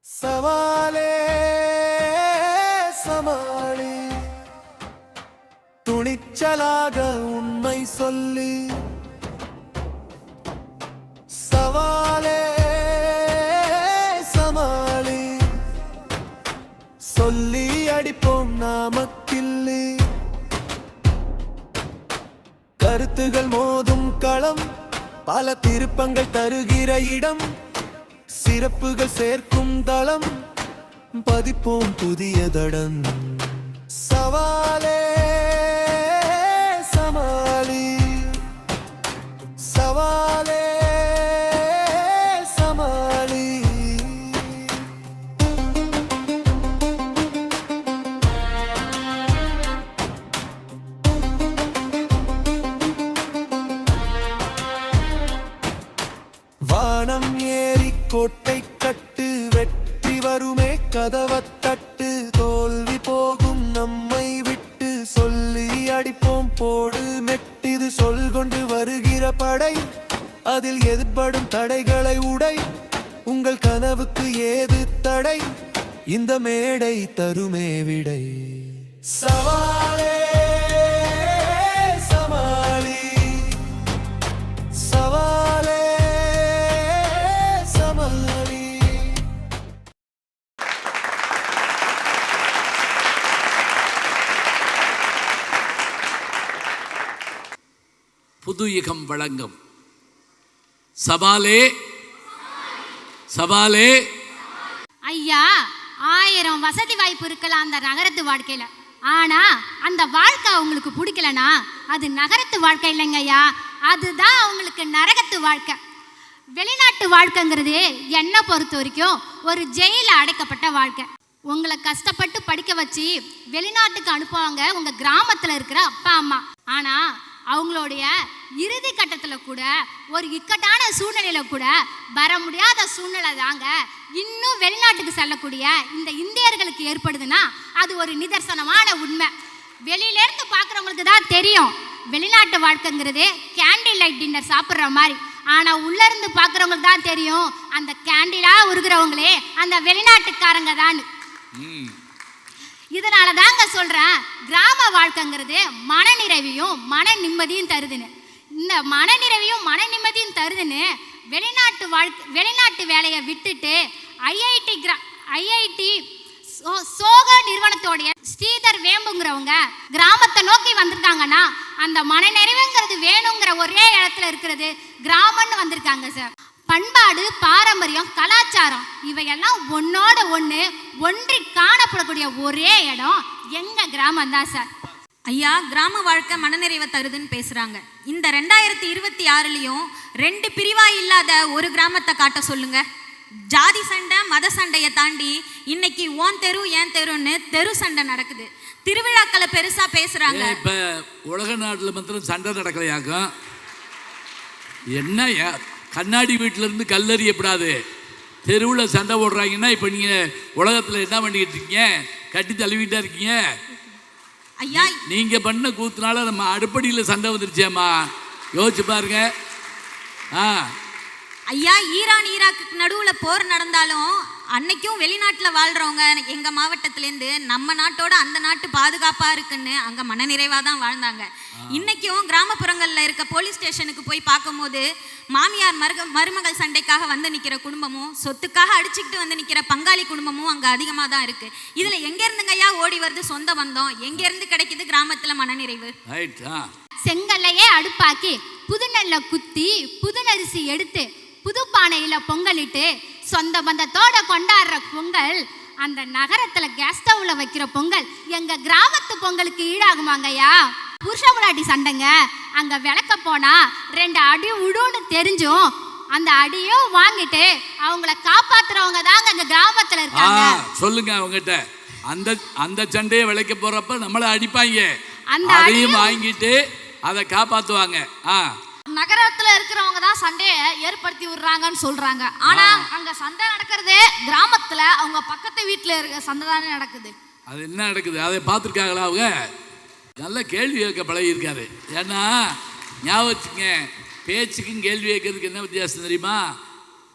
சவாலே சமாளி, துணிச்சலாக உண்மை சொல்லி. சவாலே சமாளி, சொல்லி அடிப்போம் நாமக்கில்லி. கருத்துகள் மோதும் களம், பல திருப்பங்கள் தருகிற இடம், சிறப்புகள் சேர்க்கும் தளம், பதிப்போம் புதிய தடம். சவாலே சமாளி, சவாலே சமாளி. வானம் ஏறி கோட்டை கட்டு, வெற்றி வருமே கதவத் தட்டு. தோல்வி போகும் நம்மை விட்டு, சொல்லி அடிப்போம் போடு மெட்டிது. சொல் கொண்டு வருகிற படை, அதில் எதிர்படும் தடைகளை உடை. உங்கள் கனவுக்கு ஏது தடை, இந்த மேடை தருமே விடை. சவாலே சமாளி, சவாலே சமாளி. புது யுகம் வழங்கும் சவாலே சவாலே. ஐயா, 1000 வசதி வாய்ப்பு இருக்கலாம் அந்த நகரத்து வாழ்க்கையில. ஆனா அந்த வாழ்க்கை அவங்களுக்கு பிடிக்கலனா அது நகரத்து வாழ்க்கை இல்லைங்க ஐயா, அதுதான் அவங்களுக்கு நரகத்து வாழ்க்கை. வெளிநாட்டு வாழ்க்கைங்கிறது என்னை பொறுத்த வரைக்கும் ஒரு ஜெயிலில் அடைக்கப்பட்ட வாழ்க்கை. உங்களை கஷ்டப்பட்டு படிக்க வச்சு வெளிநாட்டுக்கு அனுப்புவாங்க உங்கள் கிராமத்தில் இருக்கிற அப்பா அம்மா. ஆனால் அவங்களுடைய இறுதி கட்டத்தில் கூட ஒரு இக்கட்டான சூழ்நிலையில் கூட வர முடியாத சூழ்நிலை தாங்க இன்னும் வெளிநாட்டுக்கு செல்லக்கூடிய இந்த இந்தியர்களுக்கு ஏற்படுதுன்னா அது ஒரு நிதர்சனமான உண்மை. வெளியிலேருந்து பார்க்குறவங்களுக்கு தான் தெரியும் வெளிநாட்டு வாழ்க்கைங்கிறது கேண்டில் லைட் டின்னர் சாப்பிட்ற மாதிரி. ஆனால் உள்ளேருந்து பார்க்குறவங்களுக்கு தான் தெரியும் அந்த கேண்டிலாக உருகிறவங்களே அந்த வெளிநாட்டுக்காரங்க தான். இதனால தாங்க சொல்கிறேன், கிராம வாழ்க்கைங்கிறது மன நிறைவையும் மன நிம்மதியும் தருதுன்னு. இந்த மன நிறைவையும் மன நிம்மதியும் தருதுன்னு வெளிநாட்டு வேலையை விட்டுட்டு ஐஐடி சோக நிறுவனத்தோடைய ஸ்ரீதர் வேம்புங்கிறவங்க கிராமத்தை நோக்கி வந்திருக்காங்கன்னா அந்த மன நிறைவுங்கிறது வேணுங்கிற ஒரே இடத்துல இருக்கிறது கிராமம்னு வந்திருக்காங்க சார். பண்பாடு, பாரம்பரியம், கலாச்சாரம் இவையெல்லாம் ஒன்னோட ஒன்றி காணப்படக்கூடிய ஒரே இடம் எங்க கிராமம் தான் சார். ஐயா, கிராம வாழ்க்கை மனநிறைவை தருதுன்னு பேசுறாங்க. இந்த 2026லயும் 2 பிரிவா இல்லாத ஒரு கிராமத்தை காட்ட சொல்லுங்க. ஜாதி சண்டை மத சண்டையை தாண்டி இன்னைக்கு ஓன் தெரு ஏன் தெருன்னு தெரு சண்டை நடக்குது. திருவிழாக்களை பெருசா பேசுறாங்க. இப்ப உலக நாட்டுல மாத்திரம் சண்டை நடக்கலையாக்கும். என்ன கண்ணாடி வீட்டில இருந்து கல்லறியப்படாது, தெருவில் சண்டை போடுறாங்கன்னா இப்போ நீங்கள் உலகத்தில் என்ன பண்ணிக்கிட்டு இருக்கீங்க? கட்டி தழுவிட்டா இருக்கீங்க. ஐயா, நீங்கள் பண்ண கூத்துனால நம்ம அடுப்படியில் சண்டை வந்துருச்சேம்மா, யோசிச்சு பாருங்க. ஐயா, ஈராக்கு நடுவில் போர் நடந்தாலும் அன்னைக்கும் வெளிநாட்டில் வாழ்கிறவங்க எங்கள் மாவட்டத்திலேருந்து நம்ம நாட்டோட அந்த நாட்டு பாதுகாப்பாக இருக்குன்னு அங்கே மனநிறைவாக தான் வாழ்ந்தாங்க. இன்னைக்கும் கிராமப்புறங்களில் இருக்க போலீஸ் ஸ்டேஷனுக்கு போய் பார்க்கும்போது மாமியார் மருமகள் சண்டைக்காக வந்து நிற்கிற குடும்பமும் சொத்துக்காக அடிச்சுக்கிட்டு வந்து நிற்கிற பங்காளி குடும்பமும் அங்கே அதிகமாக தான் இருக்கு. இதில் எங்கேருந்துங்க ஐயா ஓடி வருது சொந்த பந்தம்? எங்கேருந்து கிடைக்குது கிராமத்தில் மனநிறைவு? செங்கல்லையே அடுப்பாக்கி புது நெல்லை குத்தி புது அரிசி எடுத்து புது பானையில் பொங்கலிட்டு சொந்த பந்தத்தோட கொண்டாடுற பொங்கல் அந்த நகரத்துல கேஸ் ஸ்டவ்ல வைக்கிற பொங்கல் எங்க கிராமத்து பொங்கலுக்கு ஈடாகுமாங்கய்யா? புருஷ முன்னாடி சண்டைங்க, அங்க விளக்க போனா 2 அடி விடுன்னு தெரிஞ்சும் அந்த அடியும் வாங்கிட்டு அவங்கள காப்பாத்துறவங்க தாங்க எங்க கிராமத்துல இருக்காங்க. சொல்லுங்க அவங்ககிட்ட. அந்த சண்டையை விளக்க போறப்ப நம்மள அடிப்பாங்க, அந்த அடியும் வாங்கிட்டு அதை காப்பாத்துவாங்க. நகரத்துல இருக்கிறவங்க தான் சண்டையை ஏற்படுத்தி விடுறாங்கன்னு சொல்றாங்க. ஆனா அங்க சண்டை நடக்கிறதே கிராமத்துல அவங்க பக்கத்து வீட்டுல இருக்க சண்டை தானே நடக்குது. அது என்ன நடக்குது அதை பார்த்துருக்காங்களா அவங்க? நல்ல கேள்வி கேட்க பழகியிருக்காரு. ஏன்னா ஞாபகம் வச்சுங்க, பேச்சுக்கும் கேள்வி கேட்கறதுக்கு என்ன வித்தியாசம் தெரியுமா?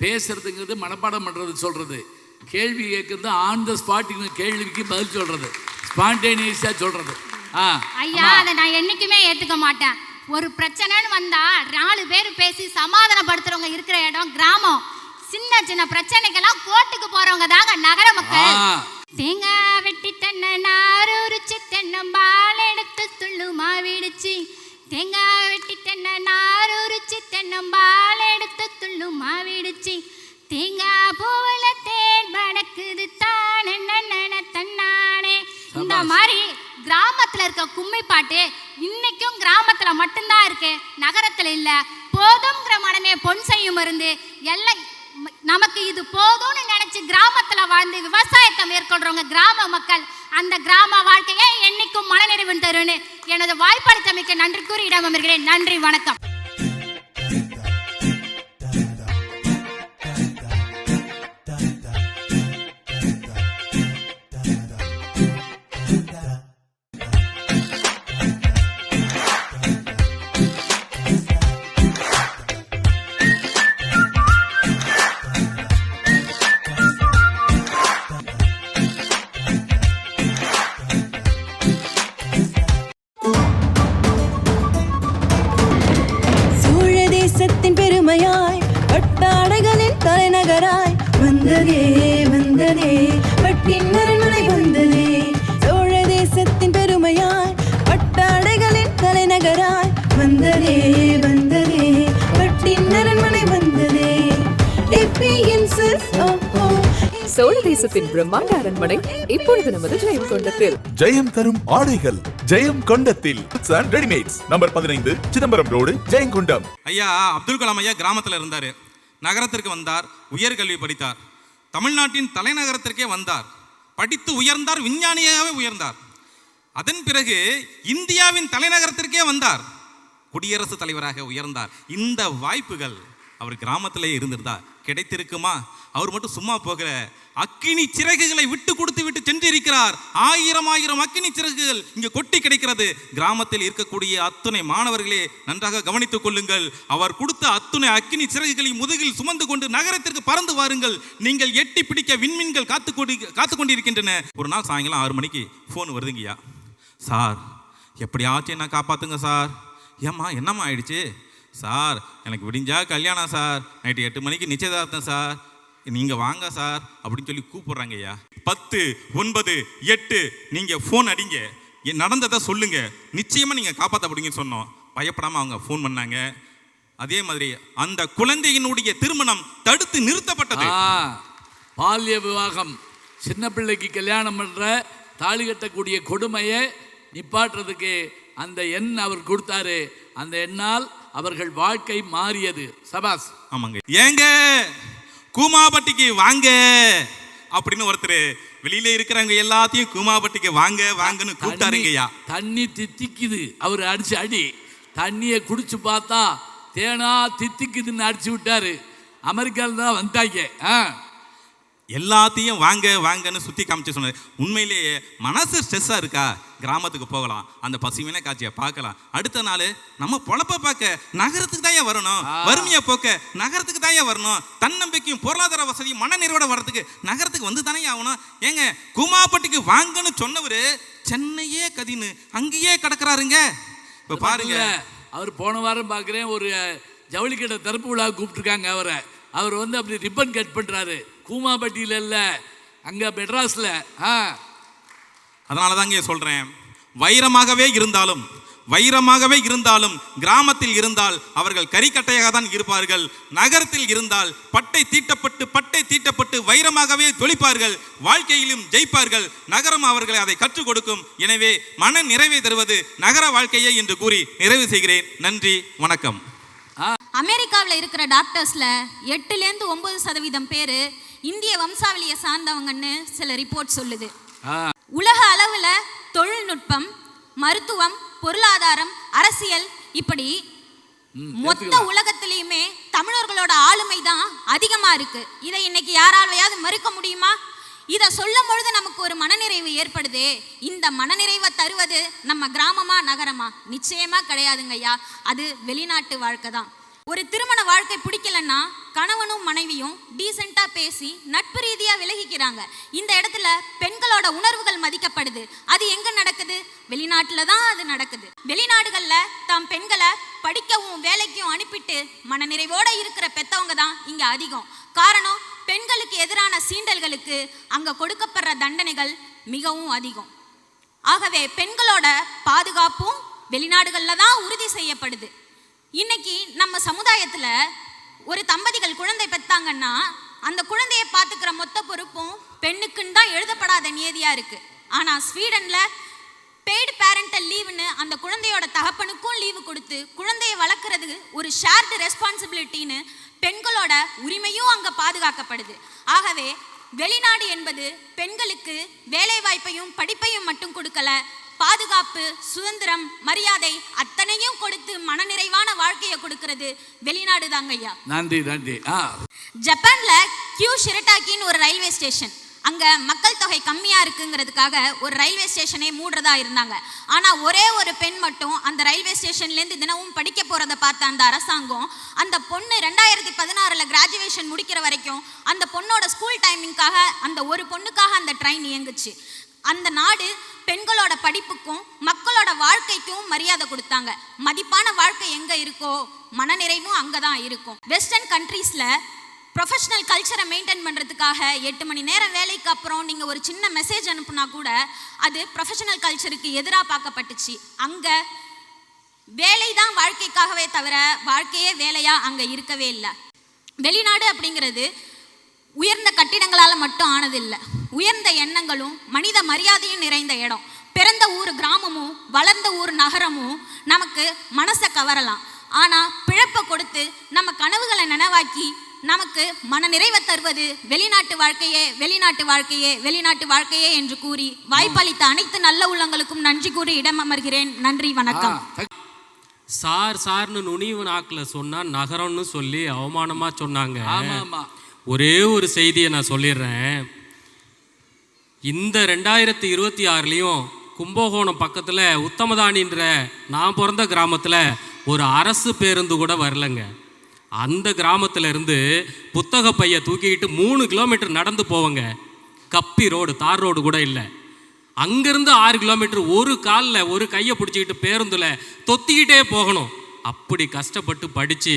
பேசுறதுங்கிறது மனப்பாடம் பண்ணுறது சொல்கிறது, கேள்வி கேட்கறது ஆன் த ஸ்பாட்டுக்கு கேள்விக்கு பதில் சொல்றது, ஸ்பான்டேனியஸா சொல்றது. ஐயா, அதை நான் என்னைக்குமே ஏத்துக்க மாட்டேன். ஒரு பிரச்சனைன்னு வந்தா 4 பேர் பேசி சமாதானப்படுத்துறவங்க இருக்கிற இடம் கிராமம். சின்ன சின்ன பிரச்சனைக்கெல்லாம் கோர்ட்டுக்கு போறவங்க தாங்க நகர மக்கள். தேங்காய் வெட்டி தென்னை நார் உரிச்சு தென்னம்பால் எடுத்து துள்ளுமா விடுச்சு. தேங்காய் வெட்டி தென்னை நார் உரிச்சு தென்னம்பால் எடுத்து துள்ளுமா விடுச்சு. தேங்காய் பூவுல தேன் படக்குது தானே தன்னானே. இந்த மாதிரி கிராமத்துல இருக்க கும்மி பாட்டு இன்னைக்கும் கிராமத்துல மட்டும்தான் இருக்கு, நகரத்துல இல்ல. போதும்ங்கிற மனமே பொன் செய்யும் மருந்து. எல்லாம் நமக்கு இது போதும்னு நினைச்சு கிராமத்துல வாழ்ந்து விவசாயத்தை மேற்கொள்றவங்க கிராம மக்கள். அந்த கிராம வாழ்க்கையை என்னைக்கும் மனநிறைவு தருன்னு எனது வாய்ப்பளித்தமைக்கு நன்றி கூறி இடமர்கிறேன். நன்றி, வணக்கம். பெருமையாய் பட்டாடைகளின் தலைநகராய் வந்ததே வந்ததே பட்டின் அரண்மனை வந்ததே. சோழ தேசத்தின் பெருமையாய் பட்டாடைகளின் தலைநகராய் வந்ததே வந்ததே பட்டின் அரண்மனை வந்ததே. சோழ தேசத்தின் பிரம்மாண்ட அரண்மனை இப்பொழுது நமது ஜெயம் கொண்டத்தில். ஜெயம் தரும் ஆடைகள் ஜெயம் கொண்டத்தில் readymades number 15 Chidambaram road, Jayankondam. ஐயா அப்துல் கலாம் ஐயா கிராமத்தில் இருந்தார், நகரத்திற்கு வந்தார், உயர்கல்வி படித்தார், தமிழ்நாட்டின் தலைநகரத்திற்கே வந்தார், படித்து உயர்ந்தார், விஞ்ஞானியாகவே உயர்ந்தார். அதன் பிறகு இந்தியாவின் தலைநகரத்திற்கே வந்தார், குடியரசுத் தலைவராக உயர்ந்தார். இந்த வாய்ப்புகள் அவர் கிராமத்திலே இருந்திருந்தா கிடைத்திருக்குமா? அவர் மட்டும் சும்மா போகிற அக்கினி சிறகுகளை விட்டு கொடுத்து விட்டு சென்றிருக்கிறார். 1000 அக்கினி சிறகுகள் இங்கு கொட்டி கிடைக்கிறது. கிராமத்தில் இருக்கக்கூடிய அத்துணை மாணவர்களே நன்றாக கவனித்துக் கொள்ளுங்கள். அவர் கொடுத்த அத்துணை அக்கினி சிறகுகளை முதுகில் சுமந்து கொண்டு நகரத்திற்கு பறந்து வாருங்கள். நீங்கள் எட்டி பிடிக்க விண்மீன்கள் காத்து கொண்டிருக்கின்றன. ஒரு நாள் சாயங்காலம் 6 மணிக்கு ஃபோன் வருதுங்கய்யா. சார் எப்படியாச்சும் என்ன காப்பாத்துங்க சார். ஏம்மா என்னம்மா ஆயிடுச்சு? சார் எனக்கு விடிஞ்சா கல்யாணம் சார், நைட்டு 8 மணிக்கு நிச்சயதார்த்தம் சார், நீங்கள் வாங்க சார் அப்படின்னு சொல்லி கூப்பிட்றாங்க ஐயா. 10, 9, 8 நீங்கள் ஃபோன் அடிங்க, நடந்ததை சொல்லுங்க, நிச்சயமாக நீங்கள் காப்பாற்றப்படுங்கன்னு சொன்னோம். பயப்படாமல் அவங்க ஃபோன் பண்ணாங்க. அதே மாதிரி அந்த குழந்தையினுடைய திருமணம் தடுத்து நிறுத்தப்பட்டது. பால்ய விவாகம், சின்ன பிள்ளைக்கு கல்யாணம் பண்ணுற தாலி கட்டக்கூடிய கொடுமையை நிப்பாட்டுறதுக்கு அந்த எண் அவர் கொடுத்தாரு. அந்த எண்ணால் அவர்கள் வாழ்க்கை மாறியது. சபாஸ். ஆமாங்க. ஏங்க கூமாப்பட்டிக்கு வாங்க அப்படின்னு ஒருத்தர் வெளியில இருக்கிறவங்க எல்லாத்தையும் கூமாப்பட்டிக்கு வாங்க வாங்கன்னு கூப்பிட்டாருங்கய்யா. தண்ணி தித்திக்குது, அவர் அடிச்சு அடி தண்ணியை குடிச்சு பார்த்தா தேனா தித்திக்குதுன்னு அடிச்சு விட்டாரு. அமெரிக்காவில் தான் வந்தாங்க. எல்லாத்தையும் வாங்க வாங்கன்னு சுற்றி காமிச்சு சொன்னார். உண்மையிலேயே மனசு ஸ்ட்ரெஸ்ஸாக இருக்கா, கிராமத்துக்கு போகலாம், அந்த பசுமையான காட்சியை பார்க்கலாம். அடுத்த நாள் நம்ம பொழப்ப பார்க்க நகரத்துக்கு தான் வரணும், வறுமையை போக்க நகரத்துக்கு தான் வரணும், தன்னம்பிக்கையும் பொருளாதார வசதியும் மன நிறைவோட வர்றதுக்கு நகரத்துக்கு வந்து தானே ஆகணும். ஏங்க கூமாப்பட்டிக்கு வாங்கன்னு சொன்னவர் சென்னையே கதின்னு அங்கேயே கிடக்குறாருங்க. இப்போ பாருங்க, அவர் போன வாரம் பார்க்குறேன் ஒரு ஜவுளிக்கடை திறப்பு விழா கூப்பிட்டுருக்காங்க அவரை. அவர் வந்து அப்படி ரிப்பன் கட் பண்ணுறாரு. கூமாப்பட்டியில் இல்லை, அங்கே மெட்ராஸில். அதனால தாங்க சொல்கிறேன், வைரமாகவே இருந்தாலும் கிராமத்தில் இருந்தால் அவர்கள் கரிக்கட்டையாக தான் இருப்பார்கள். நகரத்தில் இருந்தால் பட்டை தீட்டப்பட்டு வைரமாகவே தொழிப்பார்கள். வாழ்க்கையிலும் ஜெயிப்பார்கள். நகரம் அவர்களை அதை கற்றுக் கொடுக்கும். எனவே மன நிறைவை தருவது நகர வாழ்க்கையே என்று கூறி நிறைவு செய்கிறேன். நன்றி, வணக்கம். அமெரிக்காவில் இருக்கிற டாக்டர்ஸ்ல 8லேருந்து 9% பேர் இந்திய வம்சாவளியை சார்ந்தவங்கன்னு சில ரிப்போர்ட் சொல்லுது. உலக அளவுல தொழில்நுட்பம், மருத்துவம், பொருளாதாரம், அரசியல், இப்படி மொத்த உலகத்திலையுமே தமிழர்களோட ஆளுமை தான் அதிகமா இருக்கு. இதை இன்னைக்கு யாராலையாவது மறுக்க முடியுமா? இதை சொல்லும் பொழுது நமக்கு ஒரு மனநிறைவு ஏற்படுது. இந்த மனநிறைவை தருவது நம்ம கிராமமா நகரமா? நிச்சயமா கிடையாதுங்க ஐயா, அது வெளிநாட்டு வாழ்க்கை தான். ஒரு திருமண வாழ்க்கை பிடிக்கலன்னா கணவனும் மனைவியும் டீசெண்டா பேசி நட்பு ரீதியா விலகிக்கிறாங்க. இந்த இடத்துல பெண்களோட உணர்வுகள் மதிக்கப்படுது. அது எங்க நடக்குது? வெளிநாட்டுல தான் அது நடக்குது. வெளிநாடுகள்ல தாம் பெண்களை படிக்கவும் வேலைக்கும் அனுப்பிட்டு மனநிறைவோட இருக்கிற பெத்தவங்க தான் இங்க அதிகம். காரணம், பெண்களுக்கு எதிரான சீண்டல்களுக்கு அங்க கொடுக்கப்படுற தண்டனைகள் மிகவும் அதிகம். ஆகவே பெண்களோட பாதுகாப்பும் வெளிநாடுகள்ல தான் உறுதி செய்யப்படுது. இன்னைக்கு நம்ம சமுதாயத்துல ஒரு தம்பதிகள் குழந்தை பெற்றாங்கன்னா அந்த குழந்தையை பார்த்துக்கிற மொத்த பொறுப்பும் பெண்ணுக்குன்னு தான் எழுதப்படாத நியதியா இருக்கு. ஆனா ஸ்வீடன்ல பெய்டு பேரண்டல் லீவுன்னு அந்த குழந்தையோட தகப்பனுக்கும் லீவு கொடுத்து குழந்தையை வளர்க்குறது ஒரு ஷேர்டு ரெஸ்பான்சிபிலிட்டின்னு பெண்களோட உரிமையும் அங்க பாதுகாக்கப்படுது. ஆகவே வெளிநாடு என்பது பெண்களுக்கு வேலை வாய்ப்பையும் படிப்பையும் மட்டும் கொடுக்கல, பாதுகாப்பு, சுதந்திரம், மரியாதை அத்தனையும் கொடுத்து மனநிறைவான வாழ்க்கையை கொடுக்கிறது வெளிநாடு தாங்க ஐயா. நன்றி நன்றி. ஜப்பான்ல கியூ ஷிரட்டாக்கின்னு ஒரு ரயில்வே ஸ்டேஷன், அங்க மக்கள் தொகை கம்மியா இருக்குங்கிறதுக்காக ஒரு ரயில்வே ஸ்டேஷனே மூடுறதா இருந்தாங்க. ஆனா ஒரே ஒரு பெண் மட்டும் அந்த ரயில்வே ஸ்டேஷன்ல இருந்து தினமும் படிக்க போறதை பார்த்த அந்த அரசாங்கம் அந்த பொண்ணு 2016 கிராஜுவேஷன் முடிக்கிற வரைக்கும் அந்த பொண்ணோட ஸ்கூல் டைமிங்காக அந்த ஒரு பொண்ணுக்காக அந்த ட்ரெயின் இயங்குச்சு. அந்த நாடு பெண்களோட படிப்புக்கும் மக்களோட வாழ்க்கைக்கும் மரியாதை கொடுத்தாங்க. மதிப்பான வாழ்க்கை எங்க இருக்கோ மனநிறைவும் அங்கதான் இருக்கும். வெஸ்டர்ன் கண்ட்ரீஸ்ல ப்ரொஃபஷனல் கல்ச்சரை மெயின்டைன் பண்ணுறதுக்காக 8 மணி நேரம் வேலைக்கு அப்புறம் நீங்கள் ஒரு சின்ன மெசேஜ் அனுப்புனா கூட அது ப்ரொஃபஷனல் கல்ச்சருக்கு எதிராக பார்க்கப்பட்டுச்சு. அங்கே வேலை தான் வாழ்க்கைக்காகவே தவிர வாழ்க்கையே வேலையாக அங்கே இருக்கவே இல்லை. வெளிநாடு அப்படிங்கிறது உயர்ந்த கட்டிடங்களால் மட்டும் ஆனதில்லை, உயர்ந்த எண்ணங்களும் மனித மரியாதையும் நிறைந்த இடம். பிறந்த ஊர் கிராமமும் வளர்ந்த ஊர் நகரமும் நமக்கு மனசை கவரலாம். ஆனால் பிழப்பை கொடுத்து நம்ம கனவுகளை நனவாக்கி நமக்கு மன நிறைவை தருவது வெளிநாட்டு வாழ்க்கையே, வெளிநாட்டு வாழ்க்கையே, வெளிநாட்டு வாழ்க்கையே என்று கூறி வாய்ப்பளித்த அனைத்து நல்ல உள்ளங்களுக்கும் நன்றி கூறி இடம் அமர்கிறேன். நன்றி, வணக்கம். சார்னு நுனிவு நாக்கில் சொன்னா நகரம்னு சொல்லி அவமானமா சொன்னாங்க. ஒரே ஒரு செய்தியை நான் சொல்லிடுறேன். இந்த 2026 கும்பகோணம் பக்கத்தில் உத்தமதானின்ற நான் பிறந்த கிராமத்தில் ஒரு அரசு பேருந்து கூட வரலங்க. அந்த கிராமத்தில் இருந்து புத்தக பையை தூக்கிக்கிட்டு 3 கிலோமீட்டர் நடந்து போவங்க. கப்பி ரோடு, தார் ரோடு கூட இல்லை. அங்கேருந்து 6 கிலோமீட்டர் ஒரு காலில் ஒரு கையை பிடிச்சிக்கிட்டு பேருந்தில் தொத்திக்கிட்டே போகணும். அப்படி கஷ்டப்பட்டு படித்து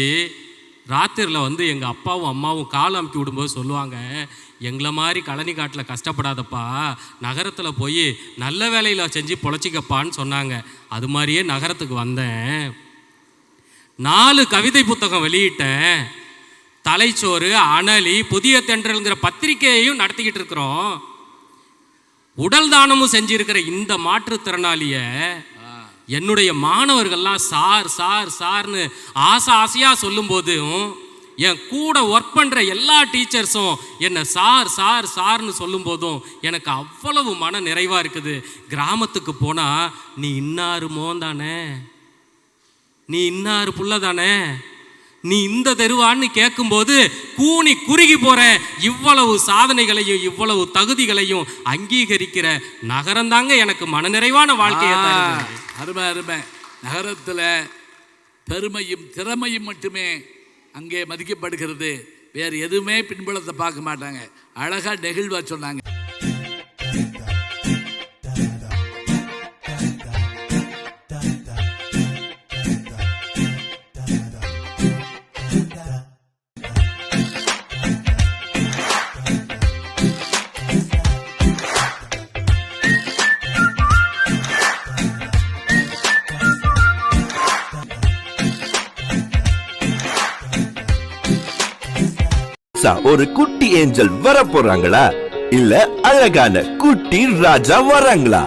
ராத்திரியில் எங்கள் அப்பாவும் அம்மாவும் கால் அமுக்கி விடும்போது சொல்லுவாங்க, எங்களை மாதிரி கழனி காட்டில் கஷ்டப்படாதப்பா, நகரத்தில் போய் நல்ல வேலையில் செஞ்சு பொழைச்சிக்கப்பான்னு சொன்னாங்க. அது மாதிரியே நகரத்துக்கு வந்தேன். 4 கவிதை புத்தகம் வெளியிட்டேன். தலைச்சோறு, அனலி, புதிய தென்றல்ங்கிற பத்திரிகையையும் நடத்திக்கிட்டு இருக்கிறோம். உடல் தானமும் செஞ்சிருக்கிற இந்த மாற்றுத்திறனாளிய என்னுடைய மாணவர்கள்லாம் சார் சார் சார்னு ஆசையாக சொல்லும்போதும் என் கூட ஒர்க் பண்ணுற எல்லா டீச்சர்ஸும் என்னை சார் சார் சார்னு சொல்லும்போதும் எனக்கு அவ்வளவு மன நிறைவாக இருக்குது. கிராமத்துக்கு போனால் நீ இன்னாரு மோந்தானே, நீ இன்னாரு புள்ள தானே, நீ இந்த தெருவான்னு கேட்கும்போது கூனி குறுகி போற இவ்வளவு சாதனைகளையும் இவ்வளவு தகுதிகளையும் அங்கீகரிக்கிற நகரம் தாங்க எனக்கு மனநிறைவான வாழ்க்கையை தருது. அருமை அருமை. நகரத்தில் பெருமையும் திறமையும் மட்டுமே அங்கே மதிக்கப்படுகிறது. வேறு எதுவுமே பின்புலத்தை பார்க்க மாட்டாங்க. அழகா நெகிழ்வா சொன்னாங்க. ஒரு குட்டி ஏஞ்சல் வர போறாங்களா, இல்ல அழகான குட்டி ராஜா வராங்களா?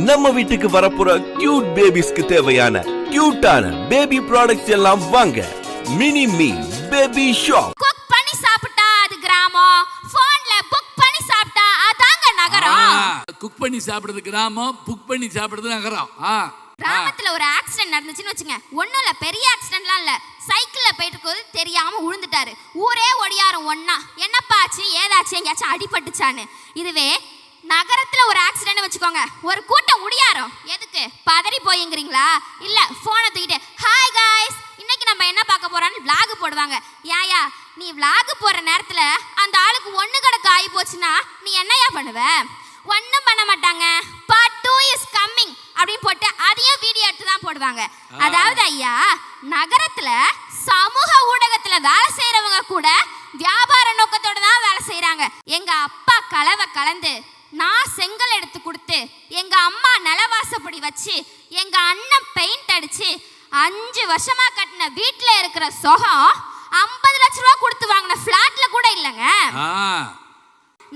நம்ம வீட்டுக்கு வரப்போற கியூட் பேபிஸ்க்கு தேவையான கியூட்டான பேபி ப்ராடக்ட்ஸ் எல்லாம் வாங்க mini me baby shop. Cook பண்ணி சாப்பிட்டா அது கிராமம், போன்ல புக் பண்ணி சாப்பிட்டா அதாங்க நகரம். குக் பண்ணி சாப்பிடுறது கிராமம், புக் பண்ணி சாப்பிடுறது நகரம். கிராமத்துல ஒரு ஆக்சிடென்ட் நடந்துச்சுன்னு வச்சுங்க, ஒன்றும் இல்லை, பெரிய ஆக்சிடென்ட்லாம் இல்லை, சைக்கிளில் போயிட்டு இருக்கும்போது தெரியாமல் விழுந்துட்டாரு. ஊரே ஒடியாரும் ஒன்னா, என்னப்பா ஆச்சு ஏதாச்சு எங்கேயாச்சும் அடிபட்டுச்சான்னு. இதுவே நகரத்தில் ஒரு ஆக்சிடென்ட் வச்சுக்கோங்க, ஒரு கூட்டம் ஒடியாரும். எதுக்கு பதறி போய்ங்கிறீங்களா? இல்லை, ஃபோனை தூக்கிட்டு ஹாய் காய்ஸ் இன்னைக்கு நம்ம என்ன பார்க்க போறோம்னு vlog போடுவாங்க. ஏயா நீ vlog போற நேரத்துல அந்த ஆளுக்கு ஒண்ணு கடக்க ஆகி போச்சுன்னா நீ என்னையா பண்ணுவ? ஒன்றும் பண்ண மாட்டாங்க. part 2 is coming அப்படின்னு போட்டு அதையும் வீடியோ எடுத்து தான் போடுவாங்க. அதாவது ஐயா, நகரத்துல சமூக ஊடகத்துல வேலை செய்யறவங்க கூட வியாபார நோக்கத்தோட தான் வேலை செய்யறாங்க. எங்க அப்பா கலவை கலந்து, நான் செங்கல் எடுத்து கொடுத்து, எங்க அம்மா நிலவாசப்படி வச்சு, எங்க அண்ணன் பெயிண்ட் அடிச்சு 5 வருஷமா கட்டின வீட்டுல இருக்கிற சொகம் 50 லட்சம் ரூபாய் கொடுத்து வாங்கின பிளாட்ல கூட இல்லைங்க.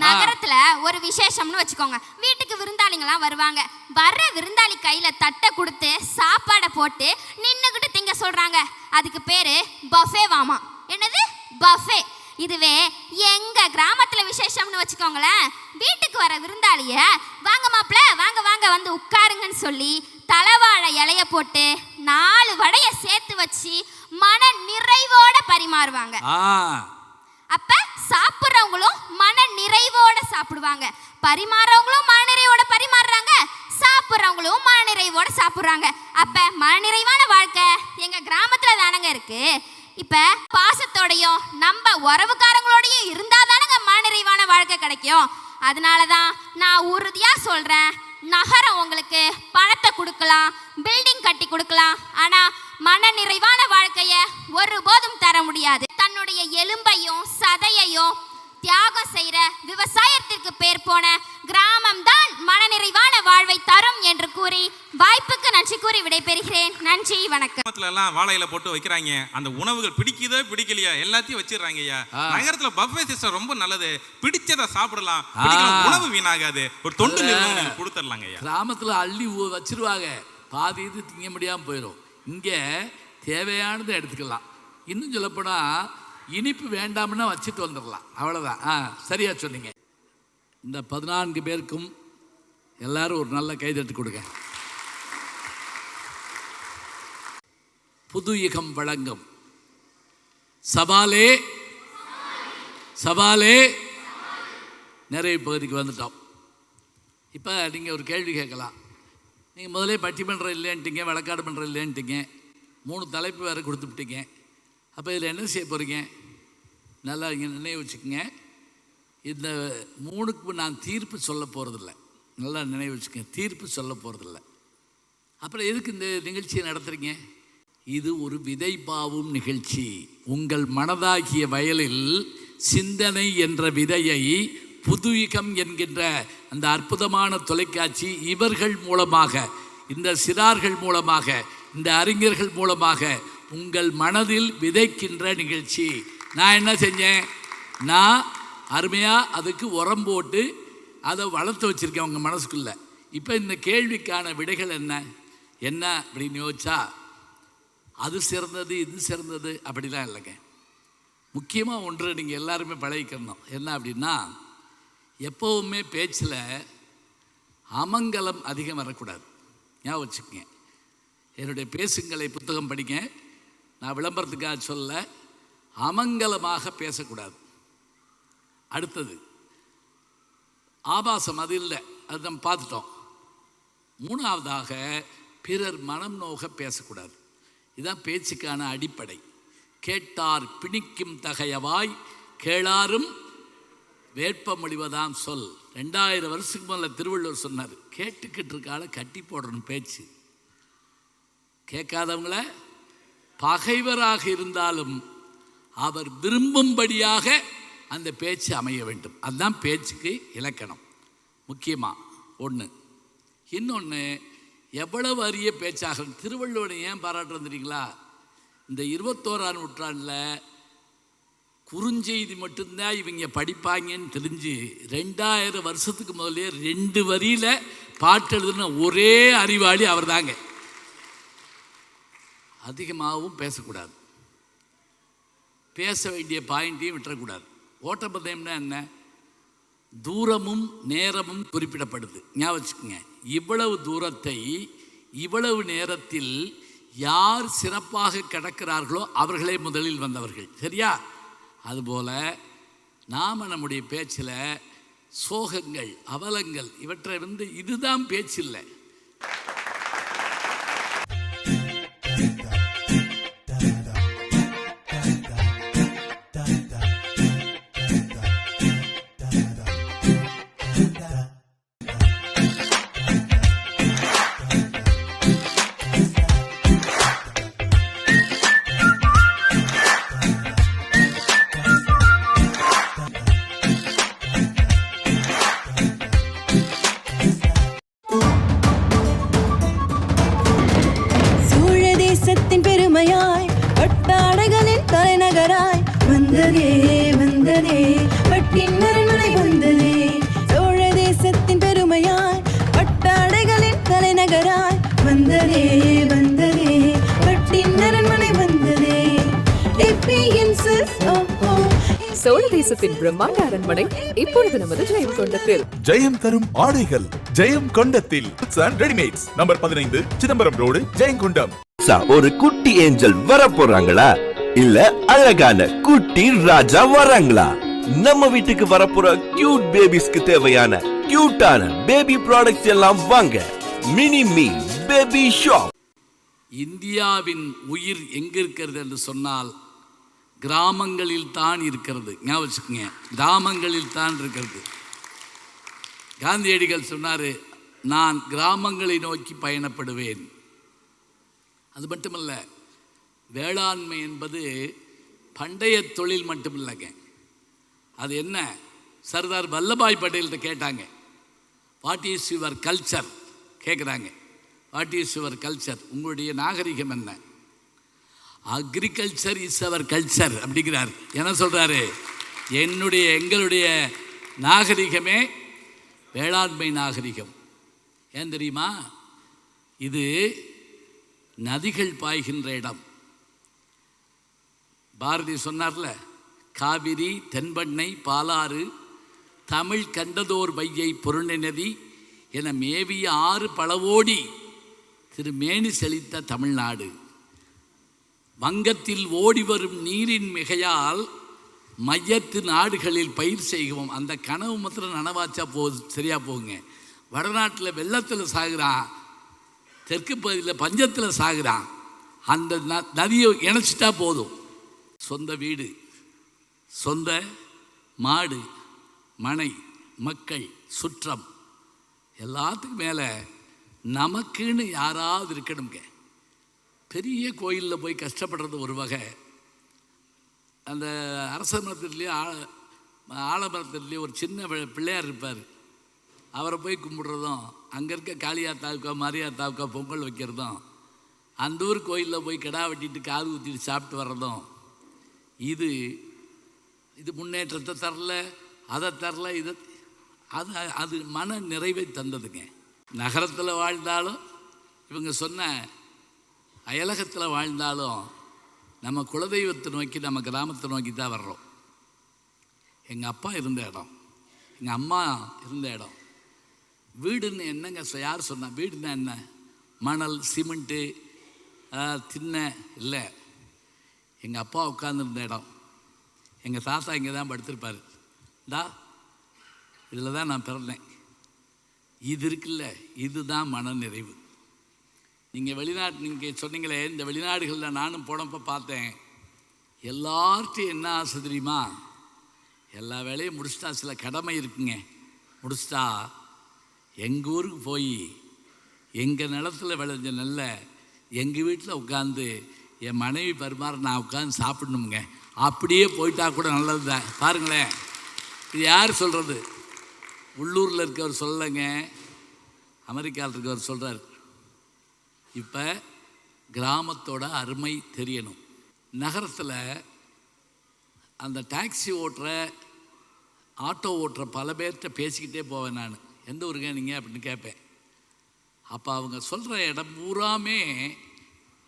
நகரத்துல ஒரு விசேஷம்னு வச்சுக்கோங்க, வீட்டுக்கு விருந்தாளிங்களாம் வருவாங்க. வர்ற விருந்தாளி கையில தட்டை கொடுத்து சாப்பாடை போட்டு நின்னுகிட்டு திங்க சொல்றாங்க. அதுக்கு பேரு பஃபே வாமா. என்னது பஃபே? இதுவே எங்க கிராமத்துல விசேஷம்னு வச்சுக்கோங்களேன், வீட்டுக்கு வர விருந்தாளிய வாங்க மாப்பிள வாங்க வாங்க வந்து உட்காருங்கன்னு சொல்லி தலைவாழை இலைய போட்டு 4 வடைய சேர்த்து வச்சு மன நிறைவோட பரிமாறுவாங்க. அப்ப சாப்பிட்றவங்களும் மன நிறைவோட சாப்பிடுவாங்க, பரிமாறவங்களும் மன நிறைவோட பரிமாறுறாங்க, சாப்பிட்றவங்களும் மன நிறைவோட சாப்பிட்றாங்க. அப்ப மன நிறைவான வாழ்க்கை எங்க கிராமத்துல தானங்க இருக்கு. இப்ப பாசத்தோடையும் நம்ம உறவுக்காரங்களோடையும் இருந்தா தானங்க மன நிறைவான வாழ்க்கை கிடைக்கும். அதனாலதான் நான் உறுதியா சொல்றேன், நகரம் உங்களுக்கு பணத்தை கொடுக்கலாம், பில்டிங் கட்டி கொடுக்கலாம், ஆனா மன நிறைவான வாழ்க்கைய ஒருபோதும் தர முடியாது. தன்னுடைய எலும்பையும் சதையையும் தியாகம் செய்யற விவசாயத்திற்கு பேர் போன கிராமம் தான் மனநிறைவான வாழ்வை தரும் என்று கூறி வாய்ப்புக்கு நன்றி கூறி விடைபெறுகிறேன். நன்றி, வணக்கம். எல்லாம் வாழையில போட்டு வைக்கிறாங்க, அந்த உணவுகள் பிடிக்குதோ பிடிக்கலையா எல்லாத்தையும் வச்சிடறாங்க. ஐயா, நகரத்துல பஃபே சிஸ்டம் ரொம்ப நல்லது, பிடிச்சதை சாப்பிடலாம், உணவு வீணாகாது, ஒரு தொண்டு நிறுவனம் கொடுத்துடலாங்க. ஐயா, கிராமத்துல அள்ளி வச்சிருவாங்க, பாதி இது திங்க முடியாம போயிடும். இங்க தேவையானதை எடுத்துக்கலாம். இன்னும் சொல்லப்போனா இனிப்பு வேண்டாம்னா வச்சுட்டு வந்துடலாம், அவ்வளோதான். சரியா சொன்னீங்க. இந்த 14 பேருக்கும் எல்லாரும் ஒரு நல்ல கைதட்டு கொடுங்க. புது யுகம் வழங்கும் சவாலே சவாலே நிறைவு பகுதிக்கு வந்துட்டோம். இப்போ நீங்கள் ஒரு கேள்வி கேட்கலாம். நீங்கள் முதலே பட்டிமன்றம் இல்லைன்ட்டீங்க, வழக்காடு மன்றம் இல்லைன்ட்டீங்க, 3 தலைப்பு வேறு கொடுத்துவிட்டீங்க. அப்போ இதில் என்ன செய்ய போகிறீங்க? நல்லா இங்கே நினைவு வச்சுக்கோங்க. இந்த 3க்கு நான் தீர்ப்பு சொல்ல போகிறதில்ல, நல்லா நினைவு வச்சுக்கோங்க, தீர்ப்பு சொல்ல போகிறதில்ல. அப்புறம் எதுக்கு இந்த நிகழ்ச்சியை நடத்துகிறீங்க? இது ஒரு விதை பாவும் நிகழ்ச்சி. உங்கள் மனதாகிய வயலில் சிந்தனை என்ற விதையை புதுயுகம் என்கின்ற அந்த அற்புதமான தொலைக்காட்சி இவர்கள் மூலமாக, இந்த சிறார்கள் மூலமாக, இந்த அறிஞர்கள் மூலமாக உங்கள் மனதில் விதைக்கின்ற நிகழ்ச்சி. நான் என்ன செஞ்சேன்? நான் அருமையாக அதுக்கு உரம் போட்டு அதை வளர்த்து வச்சுருக்கேன் உங்கள் மனசுக்குள்ளே. இப்போ இந்த கேள்விக்கான விடைகள் என்ன என்ன அப்படின்னு யோசிச்சா, அது சிறந்தது இது சிறந்தது அப்படிலாம் இல்லைங்க. முக்கியமாக ஒன்று நீங்கள் எல்லாருமே பழகிக்கணும். என்ன அப்படின்னா, எப்போவுமே பேச்சில் அமங்கலம் அதிகம் வரக்கூடாது. ஞாபகம் வச்சுக்கோங்க. என்னுடைய பேசுங்களை புத்தகம் படிங்க, நான் விளம்பரத்துக்காக சொல்ல, அமங்கலமாக பேசக்கூடாது. அடுத்தது ஆபாசம், அது இல்லை, அது நம்ம பார்த்துட்டோம். 3ஆவதாக பிறர் மனம் நோக பேசக்கூடாது. இதுதான் பேச்சுக்கான அடிப்படை. கேட்டார் பிணிக்கும் தகையவாய் கேளாரும் வேட்பமொழிவதாம் சொல். 2000 வருஷத்துக்கு முதல்ல திருவள்ளுவர் சொன்னார், கேட்டுக்கிட்டு இருக்கால கட்டி போடணும் பேச்சு. கேட்காதவங்கள பகைவராக இருந்தாலும் அவர் விரும்பும்படியாக அந்த பேச்சு அமைய வேண்டும். அதுதான் பேச்சுக்கு இலக்கணம். முக்கியமாக ஒன்று. இன்னொன்று, எவ்வளவு அரிய பேச்சாக திருவள்ளுவரை ஏன் பாராட்டுறது தெரியுங்களா? இந்த 21ஆம் நூற்றாண்டில் குறுஞ்செய்தி மட்டும்தான் இவங்க படிப்பாங்கன்னு தெரிஞ்சு 2000 வருஷத்துக்கு முதலே 2 வரியில் பாட்டு எழுதுன ஒரே அறிவாளி அவர் தாங்க. அதிகமாகவும் பேசக்கூடாது, பேச வேண்டிய பாயிண்ட்டையும் விட்டுறக்கூடாது. ஓட்டப்பந்தயம்னா என்ன? தூரமும் நேரமும் குறிப்பிடப்படுது. ஞாபகம் வச்சுக்கோங்க. இவ்வளவு தூரத்தை இவ்வளவு நேரத்தில் யார் சிறப்பாக கடக்கிறார்களோ அவர்களே முதலில் வந்தவர்கள். சரியா? அதுபோல் நாம் நம்முடைய பேச்சில் சோகங்கள், அவலங்கள் இவற்றை இதுதான் பேச்சு இல்லை. தேசத்தின் பிரம்மாண்ட அரண்மனை இப்பொழுது நமது ஜெயம் கொண்டத்தில். ஜெயம் தரும் ஆடைகள் ஜெயம் கொண்டத்தில் readymades number 15 Chidambaram road Jayankondam. ஒரு குட்டி ஏஞ்சல் வர போறாங்களா இல்ல அழகான குட்டி ராஜா வராங்களா? நம்ம வீட்டுக்கு வரப்போற கியூட் பேபிஸ்க்கு தேவையான கியூட்டான பேபி ப்ராடக்ட்ஸ் எல்லாம் வாங்க மினி மீ பேபி ஷாப். இந்தியாவின் உயிர் எங்க இருக்கிறது என்று சொன்னால் கிராமங்களில் தான் இருக்கிறது. ஞாபகம் வச்சுக்கோங்க, கிராமங்களில் தான் இருக்கிறது. காந்தியடிகள் சொன்னார், நான் கிராமங்களை நோக்கி பயணப்படுவேன். அது மட்டுமல்ல, வேளாண்மை என்பது பண்டைய தொழில் மட்டுமில்லைங்க. அது என்ன? சர்தார் வல்லபாய் பட்டேல்கிட்ட கேட்டாங்க, வாட் இஸ் யுவர் கல்ச்சர் கேட்குறாங்க. வாட் இஸ் யுவர் கல்ச்சர், உங்களுடைய நாகரிகம் என்ன? அக்ரிகல்ச்சர் இஸ் அவர் கல்ச்சர் அப்படிங்கிறார். என்ன சொல்கிறாரு? எங்களுடைய நாகரிகமே வேளாண்மை நாகரிகம். ஏன் தெரியுமா? இது நதிகள் பாய்கின்ற இடம். பாரதி சொன்னார்ல, காவிரி தென்பண்ணை பாலாறு தமிழ் கண்டதோர் வையை பொருணை நதி என மேவிய ஆறு பளவோடி திருமேனி செழித்த தமிழ்நாடு. வங்கத்தில் ஓடி வரும் நீரின் மிகையால் மையத்து நாடுகளில் பயிர் செய்வோம். அந்த கனவு மாத்திரம் நனவாச்சா சரியா போகுங்க. வடநாட்டில் வெள்ளத்தில் சாகுறான், தெற்கு பகுதியில் பஞ்சத்தில் சாகுறான். அந்த நதியை இணைச்சிட்டா போதும். சொந்த வீடு, சொந்த மாடு, மனை, மக்கள், சுற்றம் எல்லாத்துக்கும் மேலே நமக்குன்னு யாராவது இருக்கணுங்க. பெரிய கோயிலில் போய் கஷ்டப்படுறது ஒரு வகை. அந்த அரச மரத்துலேயே ஆலமரத்துலேயே ஒரு சின்ன பிள்ளையார் இருப்பார், அவரை போய் கும்பிடுறதும், அங்கே இருக்க காளியாத்தாவுக்கா மாரியாத்தாவுக்கா பொங்கல் வைக்கிறதும், அந்த ஊர் கோயிலில் போய் கிடா வெட்டிட்டு காது ஊற்றிட்டு சாப்பிட்டு வர்றதும், இது முன்னேற்றத்தை தரல, அதை தரல, அது மன நிறைவை தந்ததுங்க. நகரத்தில் வாழ்ந்தாலும் இவங்க சொன்ன அயலகத்தில் வாழ்ந்தாலும் நம்ம குலதெய்வத்தை நோக்கி, நம்ம கிராமத்தை நோக்கி தான் வர்றோம். எங்கள் அப்பா இருந்த இடம், எங்கள் அம்மா இருந்த இடம். வீடுன்னு என்னங்க யார் சொன்னா? வீடுன்னா என்ன? மணல், சிமெண்ட்டு, திண்ணை இல்லை. எங்கள் அப்பா உட்காந்துருந்த இடம், எங்கள் தாத்தா இங்கே தான் படுத்திருப்பார். இதில் தான் நான் பிறந்தேன். இது இருக்குல்ல, இதுதான் மன நிறைவு. நீங்கள் சொன்னீங்களே, இந்த வெளிநாடுகளில் நானும் போனப்போ பார்த்தேன். எல்லார்ட்டையும் என்ன ஆசை தெரியுமா? எல்லா வேலையும் முடிச்சிட்டா, சில கடமை இருக்குங்க, முடிச்சிட்டா எங்கள் ஊருக்கு போய் எங்கள் நிலத்தில் விளைஞ்ச நெல்லை எங்கள் வீட்டில் உட்காந்து என் மனைவி பரிமாற நான் உட்காந்து சாப்பிடணுங்க. அப்படியே போயிட்டா கூட நல்லது தான். பாருங்களேன், இது யார் சொல்கிறது? உள்ளூரில் இருக்கவர் சொல்லலைங்க, அமெரிக்காவில் இருக்கவர் சொல்கிறார். இப்போ கிராமத்தோட அருமை தெரியணும். நகரத்தில் அந்த டாக்ஸி ஓட்டுற, ஆட்டோ ஓட்டுற பல பேர்கிட்ட பேசிக்கிட்டே போவேன் நான். எந்த ஊருங்க நீங்கள் அப்படின்னு கேட்பேன். அப்போ அவங்க சொல்கிற இடம் பூராமே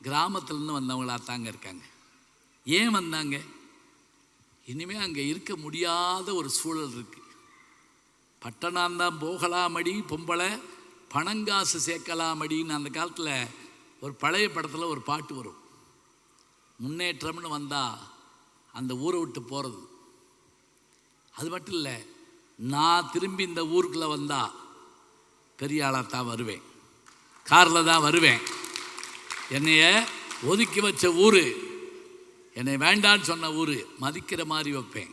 கிராமத்துலேருந்து வந்தவங்களாக தாங்க இருக்காங்க. ஏன் வந்தாங்க? இனிமேல் அங்கே இருக்க முடியாத ஒரு சூழல் இருக்குது. பட்டணம்தான் போகலாமடி பொம்பளை பணங்காசு சேர்க்கலாமடின்னு அந்த காலத்தில் ஒரு பழைய படத்தில் ஒரு பாட்டு வரும். முன்னேற்றம்னு வந்தால் அந்த ஊரை விட்டு போகிறது. அது மட்டும் இல்லை, நான் திரும்பி இந்த ஊருக்குள்ளே வந்தால் பெரிய ஆளாக தான் வருவேன், காரில் தான் வருவேன். என்னைய ஒதுக்கி வச்ச ஊர், என்னை வேண்டான்னு சொன்ன ஊர் மதிக்கிற மாதிரி வைப்பேன்,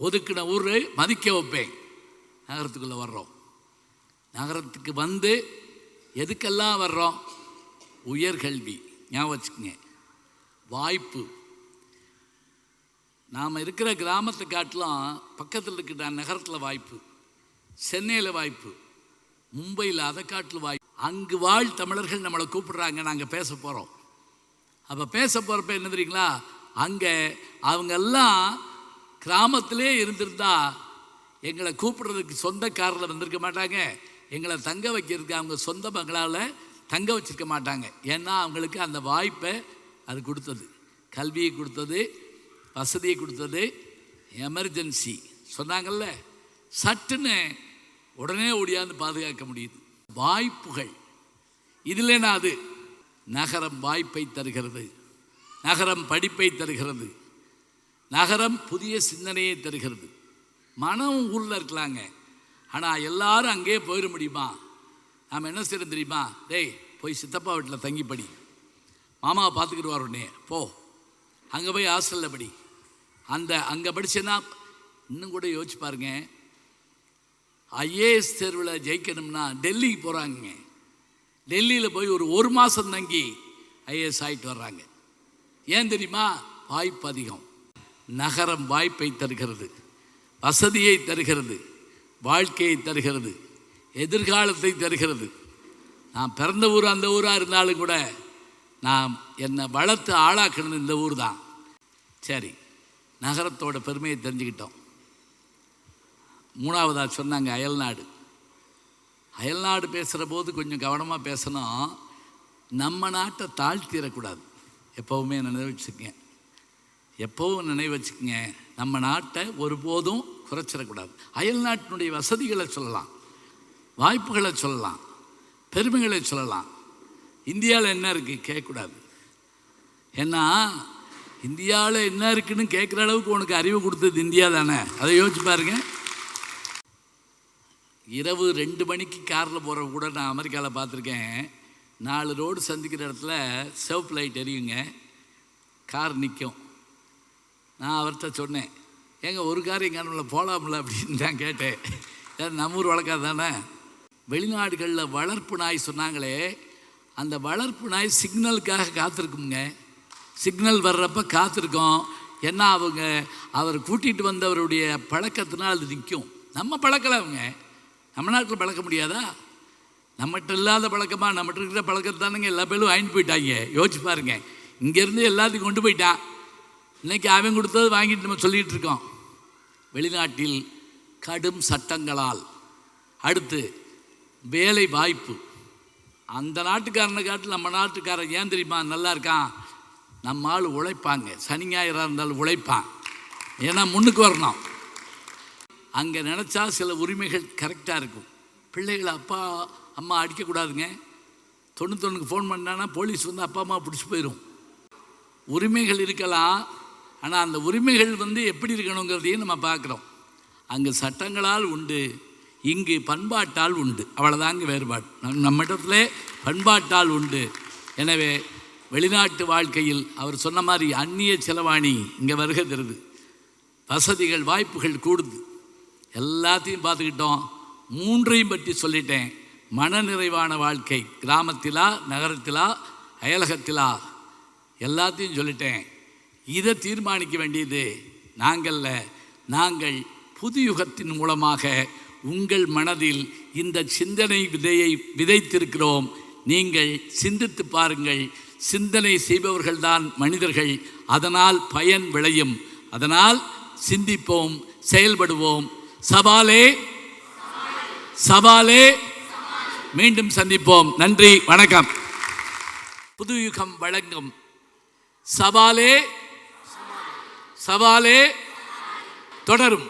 ஒதுக்கின ஊர் மதிக்க வைப்பேன். நகரத்துக்குள்ளே வர்றோம். நகரத்துக்கு வந்து எதுக்கெல்லாம் வர்றோம்? உயர்கல்வி. ஞாபகம் வச்சுக்கோங்க, வாய்ப்பு. நாம் இருக்கிற கிராமத்தை காட்டிலும் பக்கத்தில் இருக்கிற நகரத்தில் வாய்ப்பு, சென்னையில் வாய்ப்பு, மும்பையில் அதை காட்டில் வாய்ப்பு. அங்கு வாழ் தமிழர்கள் நம்மளை கூப்பிடுறாங்க, நாங்கள் பேச போகிறோம். அப்போ பேச போகிறப்ப என்ன தெரியுங்களா? அங்கே அவங்கெல்லாம் கிராமத்திலே இருந்திருந்தா எங்களை கூப்பிடுறதுக்கு சொந்த காரில் வந்திருக்க மாட்டாங்க, எங்களை தங்க வைக்கிறதுக்கு அவங்க சொந்த பங்களாவில் தங்க வச்சிருக்க மாட்டாங்க. ஏன்னா அவங்களுக்கு அந்த வாய்ப்பை அது கொடுத்தது, கல்வியை கொடுத்தது, வசதியை கொடுத்தது, எமர்ஜென்சி சொன்னாங்கல்ல, சட்டுன்னு உடனே ஓடியாந்து பாதுகாக்க முடியுது. வாய்ப்புகள் இதில் அது நகரம் வாய்ப்பை தருகிறது, நகரம் படிப்பை தருகிறது, நகரம் புதிய சிந்தனையை தருகிறது. மனம் ஊரில் இருக்கலாங்க, ஆனால் எல்லாரும் அங்கேயே போயிட முடியுமா? நாம் என்ன செய்யணும் தெரியுமா? டேய் போய் சித்தப்பா வீட்டில் தங்கி படி, மாமாவை பார்த்துக்கிட்டு வரோன்னே போ, அங்கே போய் ஹாஸ்டலில் படி. அங்கே படிச்சேன்னா இன்னும் கூட யோசிச்சு பாருங்க, ஐஏஎஸ் தேர்வில் ஜெயிக்கணும்னா டெல்லிக்கு போகிறாங்க. டெல்லியில் போய் ஒரு மாதம் தங்கி ஐஏஎஸ் ஆகிட்டு வர்றாங்க. ஏன் தெரியுமா? வாய்ப்பு அதிகம். நகரம் வாய்ப்பை தருகிறது, வசதியை தருகிறது, வாழ்க்கையை தருகிறது, எதிர்காலத்தை தருகிறது. நான் பிறந்த ஊர் அந்த ஊராக இருந்தாலும் கூட நான் என்னை வளர்த்து ஆளாக்கணும் இந்த ஊர் தான். சரி, நகரத்தோட பெருமையை தெரிஞ்சுக்கிட்டோம். மூணாவதாக சொன்னாங்க அயல்நாடு. அயல்நாடு பேசுகிற போது கொஞ்சம் கவனமாக பேசணும். நம்ம நாட்டை தாழ்த்திடக்கூடாது. எப்போவுமே நினைவு வச்சுக்கங்க, எப்போவும் நினைவு வச்சுக்கங்க, நம்ம நாட்டை ஒருபோதும் குறைச்சிடக்கூடாது. அயல்நாட்டினுடைய வசதிகளை சொல்லலாம், வாய்ப்புகளை சொல்லலாம், பெருமைகளை சொல்லலாம். இந்தியாவில் என்ன இருக்குது கேட்கக்கூடாது. ஏன்னா இந்தியாவில் என்ன இருக்குன்னு கேட்குற அளவுக்கு உனக்கு அறிவு கொடுத்தது இந்தியா தானே. அதை யோசிச்சு பாருங்க. இரவு 2 மணிக்கு காரில் போகிறவங்க கூட நான் அமெரிக்காவில் பார்த்துருக்கேன். 4 ரோடு சந்திக்கிற இடத்துல சிவப்பு லைட் எரியுங்க, கார் நிற்கும். நான் அவர்கிட்ட சொன்னேன், ஏங்க ஒரு கார் எங்கே போகலாம்ல அப்படின்னு தான் கேட்டேன். நம்ம ஊர் வழக்காக தானே. வெளிநாடுகளில் வளர்ப்பு நாய் சொன்னாங்களே, அந்த வளர்ப்பு நாய் சிக்னலுக்காக காத்திருக்குங்க. சிக்னல் வர்றப்ப காத்திருக்கோம். ஏன்னா அவர் கூட்டிகிட்டு வந்தவருடைய பழக்கத்தினால் அது நிற்கும். நம்ம பழக்கலை, அவங்க நம்ம நாட்டில் பழக்க முடியாதா? நம்மகிட்ட இல்லாத பழக்கமாக நம்மகிட்ட இருக்கிற பழக்கத்தானுங்க எல்லா பேரும் வாங்கிட்டு போயிட்டாங்க. யோசிச்சு பாருங்க, இங்கேருந்து எல்லாத்தையும் கொண்டு போயிட்டான். இன்றைக்கி அவன் கொடுத்தது வாங்கிட்டு நம்ம சொல்லிகிட்டு இருக்கோம். வெளிநாட்டில் கடும் சட்டங்களால், அடுத்து வேலை வாய்ப்பு. அந்த நாட்டுக்காரனை காட்டில் நம்ம நாட்டுக்காரன் ஏன் தெரியுமா நல்லா இருக்கான்? நம்ம ஆள் உழைப்பாங்க, சனி ஞாயிறாக இருந்தாலும் உழைப்பான். ஏன்னா முன்னுக்கு வரணும். அங்கே நினச்சா சில உரிமைகள் கரெக்டாக இருக்கும். பிள்ளைகளை அப்பா அம்மா அடிக்கக்கூடாதுங்க. 91க்கு ஃபோன் பண்ணான்னா போலீஸ் வந்து அப்பா அம்மா பிடிச்சி போயிடும். உரிமைகள் இருக்கலாம், ஆனால் அந்த உரிமைகள் எப்படி இருக்கணுங்கிறதையும் நம்ம பார்க்குறோம். அங்கே சட்டங்களால் உண்டு, இங்கு பண்பாட்டால் உண்டு. அவ்வளோதாங்க வேறுபாடு. நம்ம இடத்துல பண்பாட்டால் உண்டு. எனவே வெளிநாட்டு வாழ்க்கையில் அவர் சொன்ன மாதிரி அந்நிய செலவாணி இங்கே வருகை தருது, வசதிகள் வாய்ப்புகள் கூடுது. எல்லாத்தையும் பார்த்துக்கிட்டோம். 3ஐயும் பற்றி சொல்லிட்டேன். மனநிறைவான வாழ்க்கை கிராமத்திலா நகரத்திலா அயலகத்திலா எல்லாத்தையும் சொல்லிட்டேன். இதை தீர்மானிக்க வேண்டியது நாங்கள் புது யுகத்தின் மூலமாக உங்கள் மனதில் இந்த சிந்தனை விதையை விதைத்திருக்கிறோம். நீங்கள் சிந்தித்து பாருங்கள். சிந்தனை செய்பவர்கள்தான் மனிதர்கள். அதனால் பயன் விளையும். அதனால் சிந்திப்போம், செயல்படுவோம். சவாலே சவாலே. மீண்டும் சந்திப்போம். நன்றி, வணக்கம். புது யுகம் வழங்கும் சவாலே சவாலே தொடரும்.